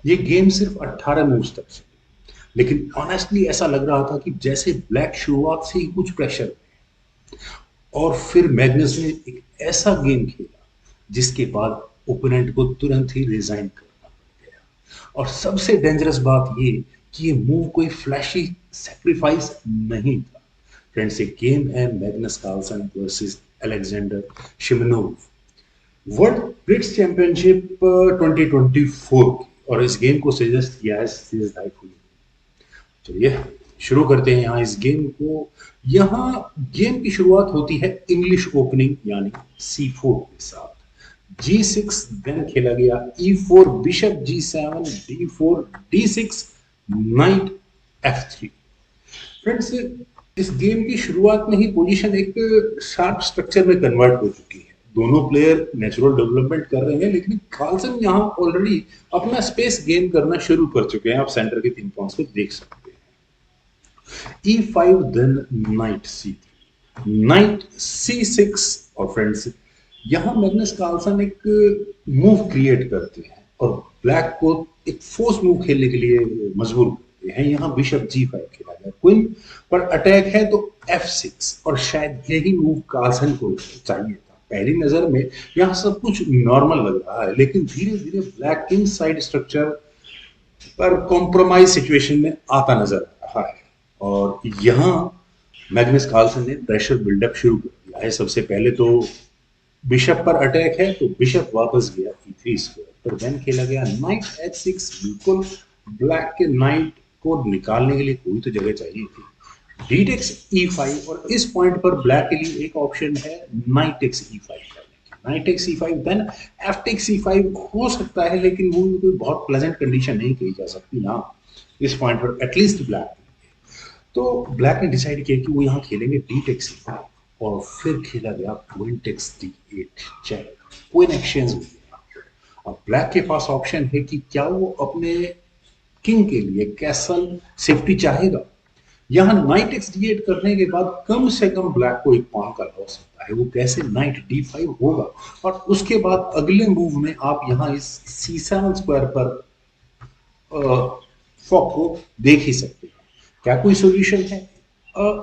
ये गेम सिर्फ 18 मूव्स तक से, लेकिन ऑनेस्टली ऐसा लग रहा था कि जैसे ब्लैक शुरुआत से ही कुछ प्रेशर, और फिर मैग्नस ने एक ऐसा गेम खेला जिसके बाद ओपोनेंट को तुरंत ही रिजाइन करना पड़ गया। और सबसे डेंजरस बात ये कि ये मूव कोई फ्लैशी सैक्रिफाइस नहीं था। फ्रेंड्स, ये गेम है Magnus Carlsen versus Alexander Shimanov, world blitz championship 2024 की। और इस गेम को सजेस्ट किया है सीरीज लाइफ हुई। चलिए शुरू करते हैं यहाँ इस गेम को। यहाँ गेम की शुरुआत होती है इंग्लिश ओपनिंग यानी C4 के साथ। G6 देन खेला गया E4, bishop G7, D4, D6, night F3। Friends, इस गेम की शुरुआत में ही पोजीशन एक शार्प स्ट्रक्चर में कन्वर्ट हो चुकी है। दोनों प्लेयर नेचुरल डेवलपमेंट कर रहे हैं, लेकिन कार्लसन यहाँ ऑलरेडी अपना स्पेस गेन करना शुरू कर चुके हैं। आप सेंटर के 3 पॉइंट्स को देख सकते हैं। E5 then night C3, night C6। और फ्रेंड्स, यहां मैग्नस कार्लसन एक मूव क्रिएट करते हैं और ब्लैक को एक फोर्स मूव खेलने के लिए मजबूर करते हैं। यहां बिशप G5 खेला गया, क्वीन पर अटैक है तो F6, और शायद यही मूव कार्लसन को चाहिए था। पहली नजर में यहां सब कुछ नॉर्मल लग रहा है, लेकिन धीरे धीरे ब्लैक किंग साइड स्ट्रक्चर पर कॉम्प्रोमाइज सिचुएशन में आता नजर आ रहा है। और यहाँ मैग्नस कार्लसन ने प्रेशर बिल्डअप शुरू कर दिया है। सबसे पहले तो बिशप पर अटैक है तो बिशप वापस गया E3 स्क्वायर पर, देन खेला गया नाइट H6। बिल्कुल ब्लैक के नाइट को निकालने के लिए कोई तो जगह चाहिए थी। D takes E5, और इस पॉइंट पर ब्लैक के लिए एक ऑप्शन है नाइट टेक्स E5 करने। Knight takes E5 then F takes E5 हो सकता है, लेकिन वो कोई बहुत प्लेजेंट कंडीशन नहीं कही जा सकती ना इस पॉइंट पर, एटलीस्ट ब्लैक। तो ब्लैक ने डिसाइड किया कि वो यहाँ खेलेंगे D takes E5, और फिर खेला गया queen takes D8 check. Queen exchange हो गया। अब ब्लैक के पास ऑप्शन है कि क्या वो अपने किंग के लिए कैसल सेफ्टी चाहेगा। यहाँ नाइट एक्स D8 करने के बाद कम से कम ब्लैक को एक पॉइंट का लॉस होता है। वो कैसे, नाइट D5 होगा, और उसके बाद अगले मूव में आप यहाँ इस C7 स्क्वायर पर फॉक को देख ही सकते हैं। क्या कोई सॉल्यूशन है?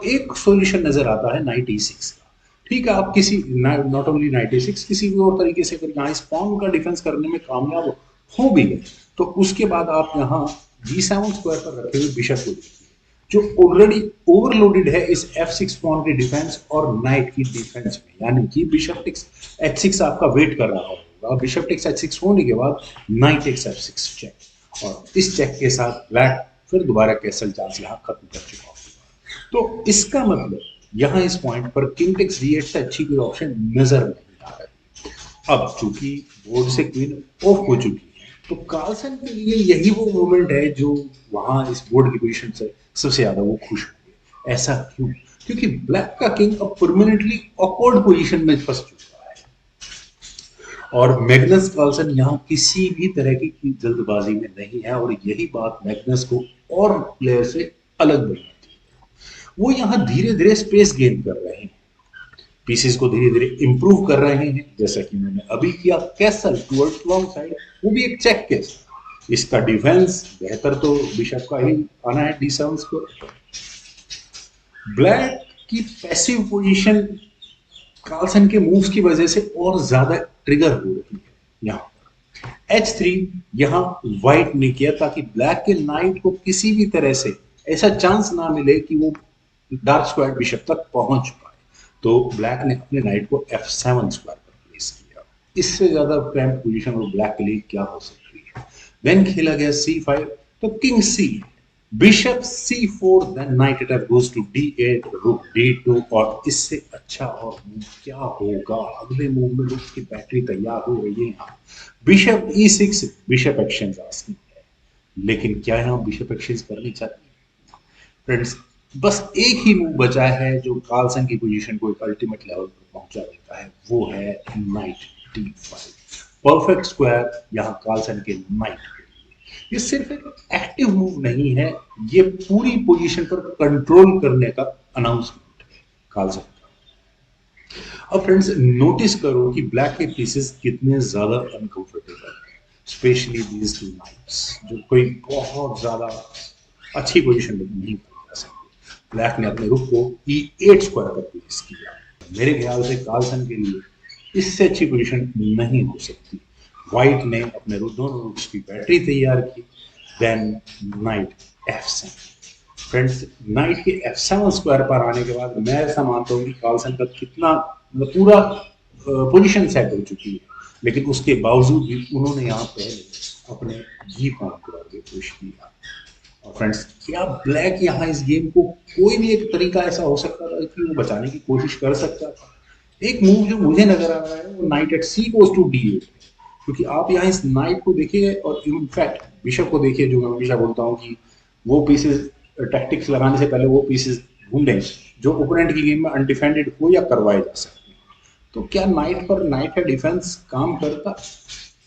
एक सॉल्यूशन नजर आता है नाइट E6 का। ठीक है, आप किसी नॉट ओनली नाइट E6, किसी भी और तरीके से अगर यहाँ इस पॉन का डिफेंस करने में कामयाब हो भी गए तो उसके बाद आप यहाँ G7 स्क्वायर पर रखे हुए बिशप को देखिए, जो ऑलरेडी ओवरलोडेड है इस F6 पॉन के डिफेंस और नाइट की डिफेंस में। यानी कि बिशप टेक्स H6 आपका वेट कर रहा होगा। बिशप टेक्स H6 होने के बाद नाइट टेक्स F6 चेक, और इस चेक के साथ ब्लैक फिर दोबारा कैसल चांस यहाँ खत्म कर चुका होगा। तो इसका मतलब यहाँ इस पॉइंट पर किंग टेक्स D8 से अच्छी कोई ऑप्शन नजर नहीं आ रही। अब चूंकि बोर्ड से क्वीन ऑफ हो चुकी है, तो कार्लसन के लिए यही वो मोमेंट है जो वहां इस बोर्ड की पोजीशन से सबसे ज्यादा वो खुश हुए। ऐसा क्यों? क्योंकि ब्लैक का किंग अब परमानेंटली ऑकवर्ड पोजीशन में फंस चुका है, और मैग्नस कार्लसन यहाँ किसी भी तरह की जल्दबाजी में नहीं है, और यही बात मैग्नस को और प्लेयर से अलग बनाती है। वो यहाँ धीरे धीरे स्पेस गेन कर रहे हैं, पीसेस को धीरे धीरे इंप्रूव कर रहे हैं, जैसा कि उन्होंने अभी किया कैसल टुवर्ड्स लॉन्ग साइड, वो भी एक चेक के साथ। इसका डिफेंस बेहतर तो बिशप का ही आना है D7 को। ब्लैक की पैसिव पोजीशन कार्लसन के मूव्स की वजह से और ज्यादा ट्रिगर हो रही है। यहाँ H3 यहाँ व्हाइट ने किया ताकि ब्लैक के नाइट को किसी भी तरह से ऐसा चांस ना मिले कि वो डार्क स्क्वायर बिशप तक पहुंच पाए। तो ब्लैक ने अपने नाइट को F7 स्क्वायर पर प्लेस किया। इससे ज्यादा क्रैम्प पोजीशन और ब्लैक के लिए क्या हो सकती है। देन खेला गया C5, तो king C, bishop C4, then knight attack goes to D8, rook D2, और इससे अच्छा और मूव क्या होगा। अगले मूव में रुक की बैटरी तैयार हो रही है। यहाँ bishop E6, bishop exchange asking है, लेकिन क्या यहाँ बिशप एक्सचेंज करनी चाहिए? फ्रेंड्स, बस एक ही मूव बचा है जो कार्लसन की पोजीशन को एक अल्टीमेट लेवल पर पहुंचा देता है, वो है नाइट D5। परफेक्ट स्क्वायर यहाँ कार्लसन के नाइट के लिए। ये सिर्फ एक एक्टिव मूव नहीं है, ये पूरी पोजीशन पर कंट्रोल करने का अनाउंसमेंट है कार्लसन का। अब फ्रेंड्स, नोटिस करो कि ब्लैक के पीसेस कितने ज्यादा अनकंफर्टेबल है। स्पेशली दीज टू नाइट्स, जो कोई बहुत ज्यादा अच्छी पोजीशन नहीं पाई जा सकती। ब्लैक ने अपने रुक को E8 स्क्वायर पर प्लेस किया। मेरे ख्याल से कार्लसन के लिए इससे अच्छी पोजीशन नहीं हो सकती। व्हाइट ने अपने दोनों रुक्स की बैटरी तैयार की। Then night F7। Friends, night के F7 स्क्वायर पर आने के बाद मैं ऐसा मानता हूँ कि कार्लसन का कितना मतलब पूरा पोजीशन सेट हो चुकी है, लेकिन उसके बावजूद भी उन्होंने यहाँ पहले अपने जी पॉइंट को आगे पुश किया। और फ्रेंड्स, क्या ब्लैक यहाँ इस गेम को कोई भी एक तरीका ऐसा हो सकता था कि वो बचाने की कोशिश कर सकता था? एक मूव जो मुझे नजर आ रहा है वो knight at C goes to D8, क्योंकि आप यहाँ इस नाइट को देखिए और इनफैक्ट बिशप को देखिए, जो मैं हमेशा बोलता हूँ कि वो पीसेस टैक्टिक्स लगाने से पहले वो पीसेस ढूंढें जो ओपोनेंट की गेम में अनडिफेंडेड हो या करवाए जा सकते। तो क्या नाइट पर नाइट का डिफेंस काम करता?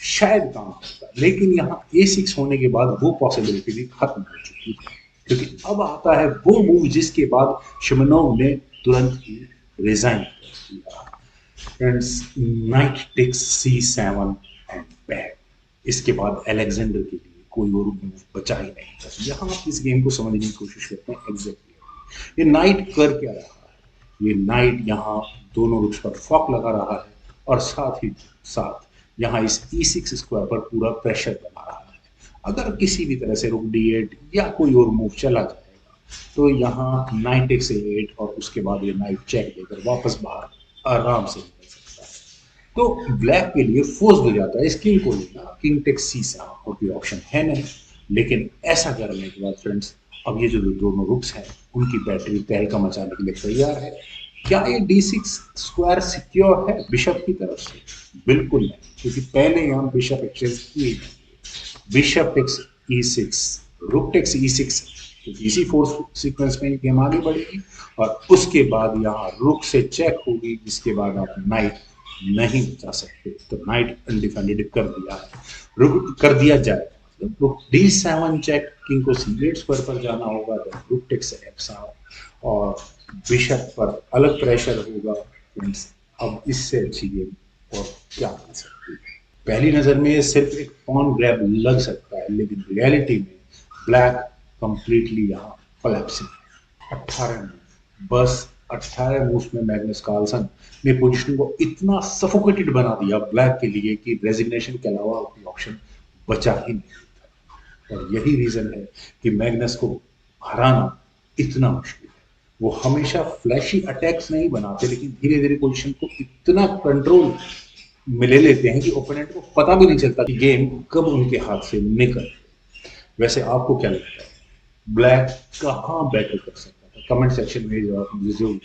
शायद काम करता, लेकिन यहाँ A6 होने के बाद वो पॉसिबिलिटी भी खत्म हो चुकी है, क्योंकि अब आता है वो मूव जिसके बाद शिमनोव ने तुरंत ही रिजाइन कर दिया। Friends, knight takes C7 and back. इसके बाद अलेक्जेंडर के लिए कोई और मूव बचा ही नहीं था। यहाँ आप इस गेम को समझने की कोशिश करते हैं एग्जैक्टली ये नाइट कर क्या रहा है। ये नाइट यहाँ दोनों रुक्स पर फॉक लगा रहा है और साथ ही साथ यहाँ इस E6 स्क्वायर पर पूरा प्रेशर बना रहा है। अगर किसी भी तरह से रुक D8 या कोई और मूव चला जाएगा तो यहाँ नाइट टेक्स A8 और उसके बाद ये नाइट चेक देकर वापस बाहर आराम से निकल सकता है। तो ब्लैक के लिए फोर्स हो जाता है इस किंग को लेना, किंग टेक्स C7 और कोई ऑप्शन है नहीं। लेकिन ऐसा करने के बाद फ्रेंड्स, अब ये जो दोनों रुक्स हैं उनकी बैटरी तहलका मचाने के लिए तैयार है। क्या ये D6 स्क्वायर सिक्योर है बिशप की तरफ से? बिल्कुल नहीं, क्योंकि पहले यहाँ बिशप एक्सचेंज किए bishop takes E6, rook takes E6, क्योंकि इसी फोर्स सीक्वेंस में गेम आगे बढ़ेगी और उसके बाद यहाँ रुक से चेक होगी, जिसके बाद आप नाइट नहीं बचा सकते। तो नाइट अनडिफेंडेड कर दिया है, रुक कर दिया जाए, मतलब रुक D7 चेक, किंग को C8 स्क्वायर पर जाना होगा, तो रुक टेक्स F7 और बिशप पर अलग प्रेशर होगा। फ्रेंड्स, अब इससे अच्छी गेम और क्या कर सकती है? पहली नजर में सिर्फ एक पॉन ग्रैब लग सकता है, लेकिन रियलिटी में ब्लैक कंप्लीटली यहाँ कोलैप्सिंग है। 18 मूव, बस 18 मूव्स में मैग्नस कार्लसन ने पोजीशन को इतना सफोकेटेड बना दिया ब्लैक के लिए कि रेजिग्नेशन के अलावा कोई ऑप्शन बचा ही नहीं था। और यही रीजन है कि मैग्नस को हराना इतना मुश्किल है। वो हमेशा फ्लैशी अटैक्स नहीं बनाते, लेकिन धीरे धीरे पोजीशन को इतना कंट्रोल में ले लेते हैं कि ओपोनेंट को पता भी नहीं चलता कि गेम कब उनके हाथ से निकल। वैसे आपको क्या लगता है, ब्लैक कहाँ बेटर कर सकता था? कमेंट सेक्शन में जरूर